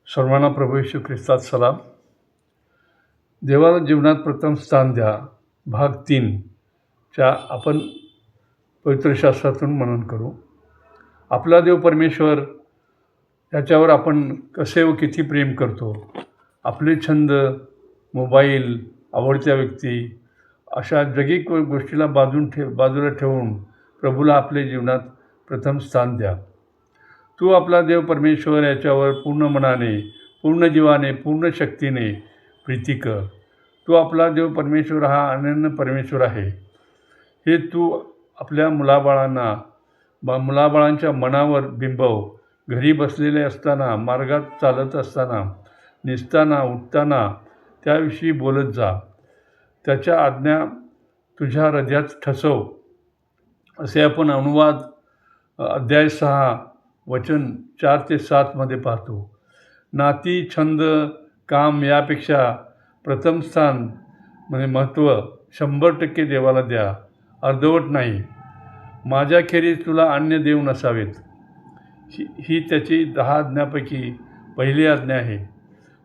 सर्वांना प्रभू येशू ख्रिस्तात सलाम. देवाला जीवनात प्रथम स्थान द्या, भाग 3 च्या आपण पवित्र शास्त्रातून मनन करू. आपला देव परमेश्वर याच्यावर आपण कसे व किती प्रेम करतो. आपले छंद, मोबाईल, आवडत्या व्यक्ती अशा जगिक गोष्टीला बाजूला ठेवून प्रभूला आपल्या जीवनात प्रथम स्थान द्या. तू आपला देव परमेश्वर याच्यावर पूर्ण मनाने, पूर्ण जीवाने, पूर्ण शक्तीने प्रीती कर. तू आपला देव परमेश्वर हा अनन्य परमेश्वर आहे. हे तू आपल्या मुलाबाळांच्या मनावर बिंबव. घरी बसलेले असताना, मार्गात चालत असताना, निसताना, उठताना त्याविषयी बोलत जा. त्याच्या आज्ञा तुझ्या हृदयात ठसव. असे आपण अनुवाद अध्याय 6 वचन 4 ते 7 मध्ये पाहतो. नाती, छंद, काम यापेक्षा प्रथम स्थान म्हणजे महत्त्व 100% देवाला द्या, अर्धवट नाही. माझ्याखेरीज तुला अन्य देव नसावेत. ही त्याची 10 आज्ञापैकी पहिली आज्ञा आहे.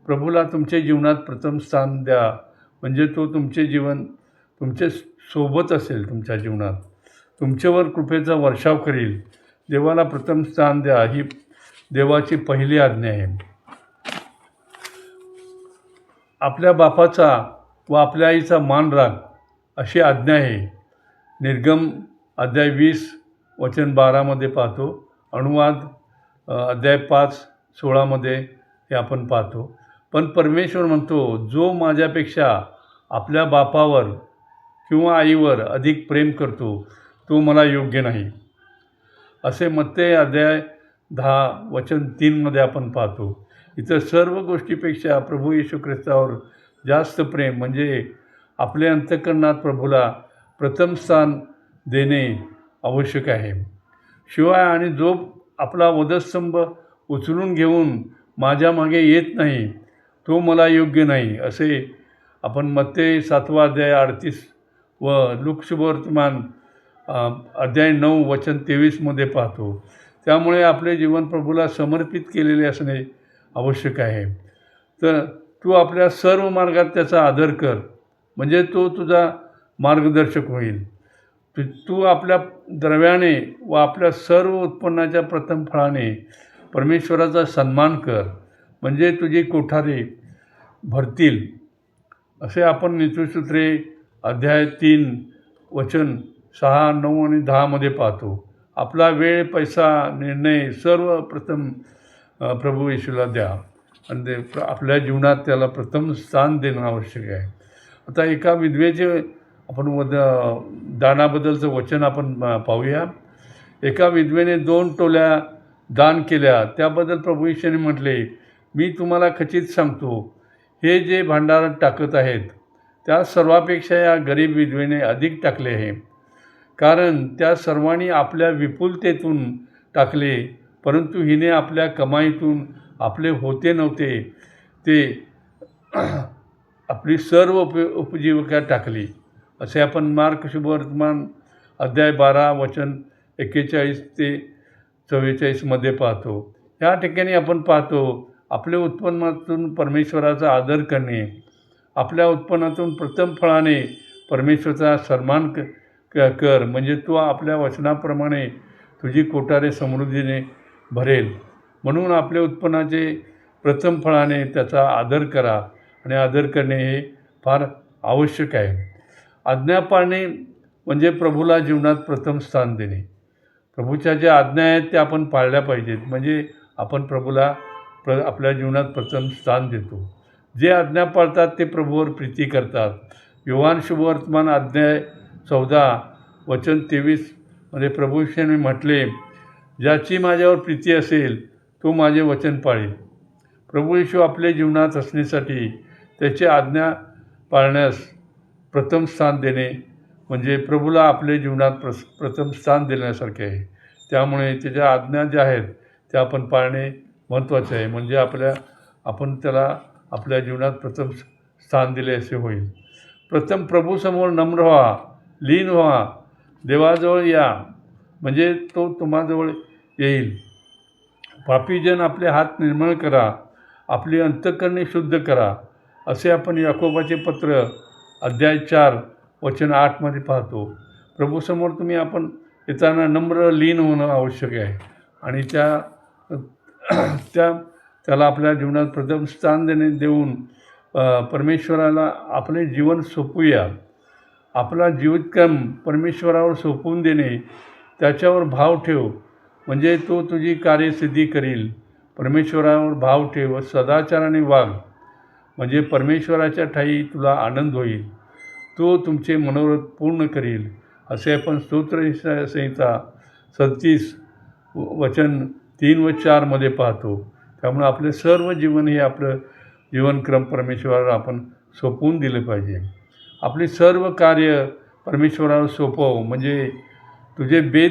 प्रभूला तुमच्या जीवनात प्रथम स्थान द्या, म्हणजे तो तुमचे जीवन तुमच्या सोबत असेल. तुमच्या जीवनात तुमच्यावर कृपेचा वर्षाव करील. देवाला प्रथम स्थान द्या ही देवाची पहिली आज्ञा आहे. आपल्या बापाचा व आपल्या आईचा मान राख अशी आज्ञा आहे. निर्गम अध्याय 20 वचन 12 मध्ये पाहतो. अनुवाद अध्याय 5:16 मध्ये हे आपण पाहतो. पण परमेश्वर म्हणतो, जो माझ्यापेक्षा आपल्या बापावर किंवा आईवर अधिक प्रेम करतो तो मला योग्य नाही. असे मत्ते अध्याय 10 वचन 3 मध्ये आपण पाहतो. इतर सर्व गोष्टीपेक्षा प्रभू येशू ख्रिस्तावर जास्त प्रेम म्हणजे आपल्या अंतःकरणात प्रभूला प्रथम स्थान देणे आवश्यक आहे. शिवाय आणि जो आपला वधस्तंभ उचलून घेऊन माझ्या मागे येत नाही तो मला योग्य नाही. असे आपण मत्ते 7 अध्याय 38 व लूकशुभवर्तमान अध्याय 9 वचन 23 मध्ये पाहतो. त्यामुळे आपले जीवन प्रभूला समर्पित केलेले असणे आवश्यक आहे. तर तू आपल्या सर्व मार्गात त्याचा आदर कर, म्हणजे तो तुझा मार्गदर्शक होईल. तू आपल्या द्रव्याने व आपल्या सर्व उत्पन्नाच्या प्रथम फळाने परमेश्वराचा सन्मान कर, म्हणजे तुझी कोठारे भरतील. असे आपण नीतिसूत्रे अध्याय 3 वचन 6, 9 आणि 10 मध्ये पाहतो. आपला वेळ, पैसा, निर्णय सर्व प्रथम प्रभू येशूला द्या आणि आपल्या जीवनात त्याला प्रथम स्थान देणं आवश्यक आहे. आता एका विधवेचे आपण दानाबद्दलचं वचन आपण पाहूया. एका विधवेने 2 टोल्या दान केल्या. त्याबद्दल प्रभू येशूने म्हटले, मी तुम्हाला खचित सांगतो, हे जे भांडारात टाकत आहेत त्या सर्वापेक्षा या गरीब विधवेने अधिक टाकले आहे. कारण त्या सर्वांनी आपल्या विपुलतेतून टाकले, परंतु हिने आपल्या कमाईतून आपले होते नव्हते ते आपली सर्व उपजीविका टाकली. असे आपण मार्क शुभवर्तमान अध्याय 12 वचन 41 ते 44 मध्ये पाहतो. या ठिकाणी आपण पाहतो आपल्या उत्पन्नातून परमेश्वराचा आदर करणे. आपल्या उत्पन्नातून प्रथम फळाने परमेश्वराचा सन्मान कर, म्हणजे तू आपल्या वचनाप्रमाणे तुझी कोठारे समृद्धीने भरेल. म्हणून आपल्या उत्पन्नाचे प्रथम फळाने त्याचा आदर करा आणि आदर करणे हे फार आवश्यक आहे. आज्ञा पाळणे म्हणजे प्रभूला जीवनात प्रथम स्थान देणे. प्रभूच्या ज्या आज्ञा आहेत त्या आपण पाळल्या पाहिजेत, म्हणजे आपण प्रभूला आपल्या जीवनात प्रथम स्थान देतो. जे आज्ञा पाळतात ते प्रभूवर प्रीती करतात. योहान शुभवर्तमान अध्याय 14 वचन 23 मध्ये प्रभू येशूने म्हटले, ज्याची माझ्यावर प्रीती असेल तो माझे वचन पाळेल. प्रभू येशू आपल्या जीवनात असण्यासाठी त्याची आज्ञा पाळण्यास प्रथम स्थान देणे म्हणजे प्रभूला आपल्या जीवनात प्रथम स्थान देण्यासारखे आहे. त्यामुळे त्याच्या आज्ञा ज्या आहेत त्या आपण पाळणे महत्त्वाचे आहे, म्हणजे आपण त्याला आपल्या जीवनात प्रथम स्थान दिले असे होईल. प्रथम प्रभूसमोर नम्र व्हा, लीन व्हा, देवाजवळ या, म्हणजे तो तुम्हाजवळ येईल. पापीजन आपले हात निर्मळ करा आपली अंतःकरणे शुद्ध करा, असे आपण याकोबाचे पत्र अध्याय 4 वचन 8 पाहतो. प्रभूसमोर तुम्ही आपण येताना नम्र लीन होणं आवश्यक आहे आणि त्याला आपल्या जीवनात प्रथम स्थान देऊन परमेश्वराला आपले जीवन सोपूया. आपला जीवितक्रम परमेश्वरावर सोपवून देणे, त्याच्यावर भाव ठेव, म्हणजे तो तुझी कार्यसिद्धी करील. परमेश्वरावर भाव ठेव व सदाचाराने वाग, म्हणजे परमेश्वराच्या ठायी तुला आनंद होईल. तो तुमचे मनोरथ पूर्ण करील, असे आपण स्तोत्रसंहिता 37 वचन 3 व 4 पाहतो. त्यामुळे आपले सर्व जीवन हे आपलं जीवनक्रम परमेश्वरावर आपण सोपवून दिले पाहिजे. आपली सर्व कार्य परमेश्वरावर सोपव, म्हणजे तुझे बेत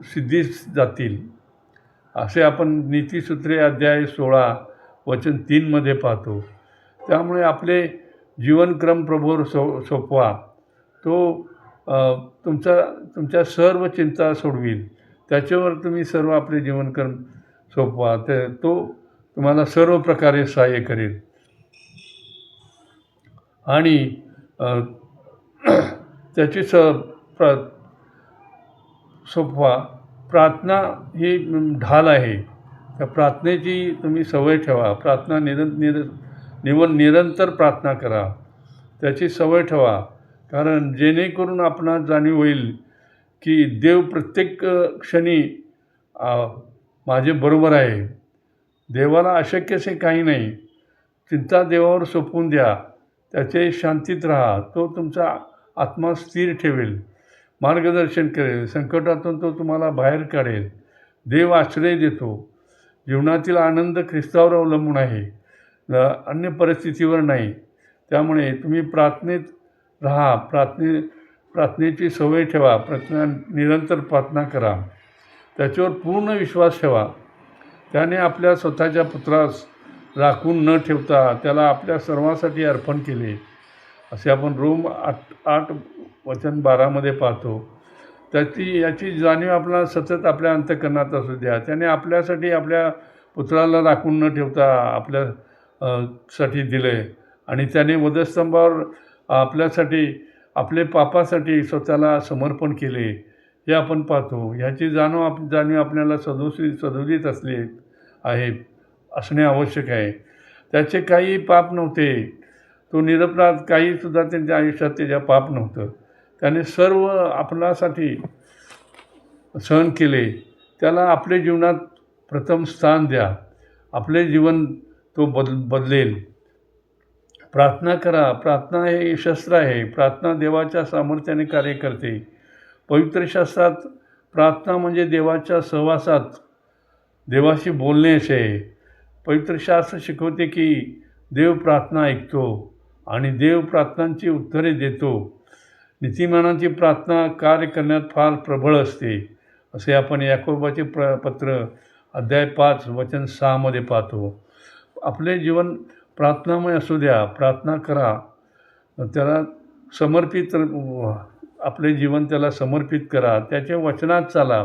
सिद्धीस जातील, असे आपण नीतिसूत्रे अध्याय 16 वचन 3 पाहतो. त्यामुळे आपले जीवनक्रम प्रभूवर सोपवा. तो तुमच्या सर्व चिंता सोडवील. त्याच्यावर तुम्ही सर्व आपले जीवनक्रम सोपवा, तो तुम्हाला सर्व प्रकारे सहाय्य करेल. आणि त्याची सोपवा. प्रार्थना ही ढाल आहे. त्या प्रार्थनेची तुम्ही सवय ठेवा. प्रार्थना निरंतर प्रार्थना करा, त्याची सवय ठेवा. कारण जेणेकरून आपणास जाणीव होईल की देव प्रत्येक क्षणी माझे बरोबर आहे. देवाला अशक्य असे काही नाही. चिंता देवावर सोपवून द्या, त्याचे शांतीत राहा. तो तुमचा आत्मा स्थिर ठेवेल, मार्गदर्शन करेल, संकटातून तो तुम्हाला बाहेर काढेल. देव आश्रय देतो. जीवनातील आनंद ख्रिस्तावर अवलंबून आहे, अन्य परिस्थितीवर नाही. त्यामुळे तुम्ही प्रार्थनेत राहा, प्रार्थनेची सवय ठेवा, निरंतर प्रार्थना करा, त्याच्यावर पूर्ण विश्वास ठेवा. त्याने आपल्या स्वतःच्या पुत्रास राखून न ठेवता त्याला आपल्या सर्वांसाठी अर्पण केले, असे आपण रोम 8 वचन 12 पाहतो. याची जाणीव आपल्याला सतत आपल्या अंतःकरणात असू द्या. त्याने आपल्यासाठी आपल्या पुत्राला राखून न ठेवता आपल्यासाठी दिले आणि त्याने वधस्तंभावर आपल्यासाठी आपले पापासाठी स्वतःला समर्पण केले, हे आपण पाहतो. ह्याची जाणीव आपल्याला सदोदित असणे आवश्यक आहे. त्याचे काही पाप नव्हते. तो निरपराध, काहीसुद्धा त्यांच्या आयुष्यात त्याच्या पाप नव्हतं. त्याने सर्व आपल्यासाठी सहन केले. त्याला आपल्या जीवनात प्रथम स्थान द्या. आपले जीवन तो बदलेल. प्रार्थना करा. प्रार्थना हे शस्त्र आहे. प्रार्थना देवाच्या सामर्थ्याने कार्य करते. पवित्र शास्त्रात प्रार्थना म्हणजे देवाच्या सहवासात देवाशी बोलणे असे आहे. पवित्र शास्त्र शिकवते की देव प्रार्थना ऐकतो आणि देव प्रार्थनांची उत्तरे देतो. नीतिमानांची प्रार्थना कार्य करण्यात फार प्रबळ असते, असे आपण याकोबाचे पत्र अध्याय 5 वचन 6 पाहतो. आपले जीवन प्रार्थनामय असू द्या. प्रार्थना करा, त्याला समर्पित, आपले जीवन त्याला समर्पित करा. त्याच्या वचनात चाला.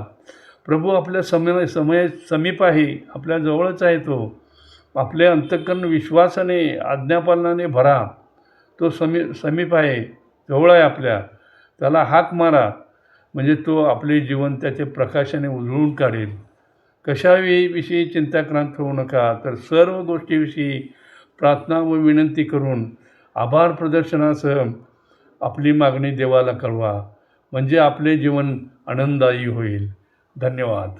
प्रभू आपल्या समीप आहे, आपल्या जवळच आहे. तो आपले अंतःकरण विश्वासाने आज्ञापालनाने भरा. तो समीप आहे, जवळ आहे आपल्या. त्याला हाक मारा, म्हणजे तो आपले जीवन त्याच्या प्रकाशाने उजळून काढेल. कशाविषयी चिंताक्रांत होऊ नका, तर सर्व गोष्टीविषयी प्रार्थना व विनंती करून आभार प्रदर्शनासह आपली मागणी देवाला कळवा, म्हणजे आपले जीवन आनंददायी होईल. धन्यवाद.